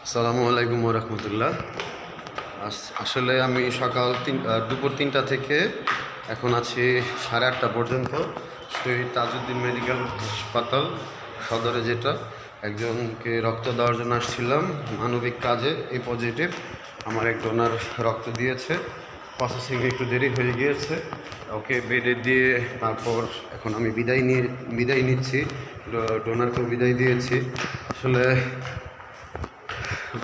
আসসালামু আলাইকুম রহমতুল্লাহ। আসলে আমি দুপুর 3টা থেকে এখন আছি 8:30 পর্যন্ত শহীদ তাজউদ্দিন মেডিকেল হাসপাতাল সদরে, যেটা একজনকে রক্ত দেওয়ার জন্য আসছিলাম মানবিক কাজে। এই পজিটিভ আমার এক ডোনার রক্ত দিয়েছে, প্রসেসিং একটু দেরি হয়ে গিয়েছে, ওকে বেডে দিয়ে তারপর এখন আমি বিদায় নিচ্ছি। ডোনারকেও বিদায় দিয়েছি। আসলে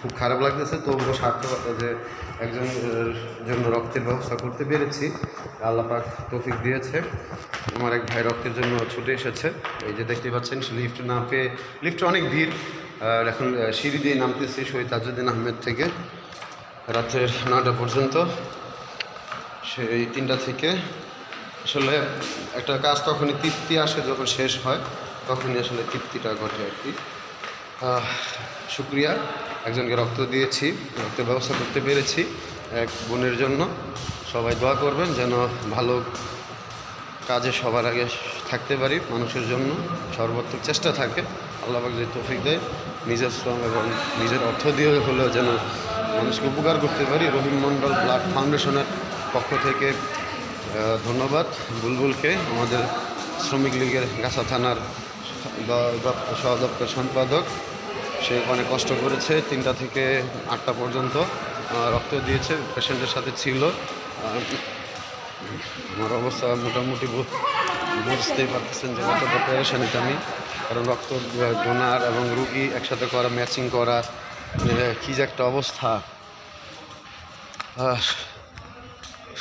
খুব খারাপ লাগতেছে, তবুও সার্থকতা যে একজনের জন্য রক্তের ব্যবস্থা করতে পেরেছি। আল্লাহ পাক তৌফিক দিয়েছে। আমার এক ভাই রক্তের জন্য ছুটে এসেছে। এই যে দেখতে পাচ্ছেন, লিফট না পেয়ে, লিফটে অনেক ভিড়, আর এখন সিঁড়ি দিয়ে নামতেছি শহীদ তাজউদ্দিন আহমেদ থেকে রাতের 9টা পর্যন্ত। সেই 3টা থেকে আসলে একটা কাজ তখনই তৃপ্তি আসে, যখন শেষ হয় তখনই আসলে তৃপ্তিটা ঘটে আর কি। শুক্রিয়া, একজনকে রক্ত দিয়েছি, রক্তের ব্যবস্থা করতে পেরেছি এক বোনের জন্য। সবাই দোয়া করবেন যেন ভালো কাজে সবার আগে থাকতে পারি, মানুষের জন্য সর্বোত্তম চেষ্টা থাকে। আল্লাহ পাক যে তৌফিক দেয়, নিজের শ্রম এবং নিজের অর্থ দিয়ে হলেও যেন মানুষকে উপকার করতে পারি। রহিম মণ্ডল ব্লাড ফাউন্ডেশনের পক্ষ থেকে ধন্যবাদ বুলবুলকে, আমাদের শ্রমিক লীগের গাছা থানার সহদপ্তর সম্পাদক। সে অনেক কষ্ট করেছে, 3টা থেকে 8টা পর্যন্ত রক্ত দিয়েছে, পেশেন্টের সাথে ছিল। আমার অবস্থা মোটামুটি বুঝতেই পারতেছেন যে কতটা পেরেশানিতে আমি, কারণ রক্ত ডোনার এবং রুগী একসাথে করা, ম্যাচিং করা, কী যে একটা অবস্থা।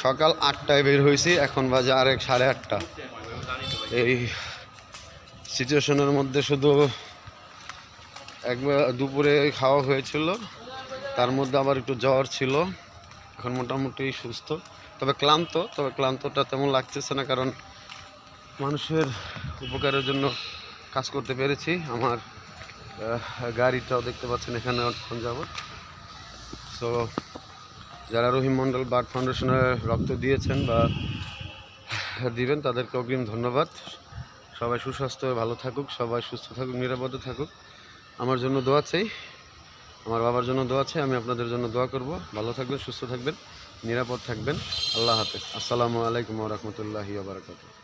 সকাল 8টায় বের হয়েছি, এখন বাজে আরেক 8:30। এই সিচুয়েশনের মধ্যে শুধু একবার দুপুরে খাওয়া হয়েছিল, তার মধ্যে আবার একটু জ্বর ছিল। এখন মোটামুটি সুস্থ, তবে ক্লান্তটা তেমন লাগতেছে না, কারণ মানুষের উপকারের জন্য কাজ করতে পেরেছি। আমার গাড়িটাও দেখতে পাচ্ছেন এখানে অনেকক্ষণ যাবত। সো যারা রহিম মণ্ডল ব্লাড ফাউন্ডেশনে রক্ত দিয়েছেন বা দিবেন, তাদেরকে অগ্রিম ধন্যবাদ। সবাই সুস্বাস্থ্য ভালো থাকুক, সবাই সুস্থ থাকুক, নিরাপদে থাকুক। আমার জন্য দোয়া চাই, আমার বাবার জন্য দোয়া চাই। আমি আপনাদের জন্য দোয়া করব। ভালো থাকবেন, সুস্থ থাকবেন, নিরাপদ থাকবেন। আল্লাহ হাফেজ। আসসালামু আলাইকুম ওয়া রাহমাতুল্লাহি ওয়া বারাকাতুহু।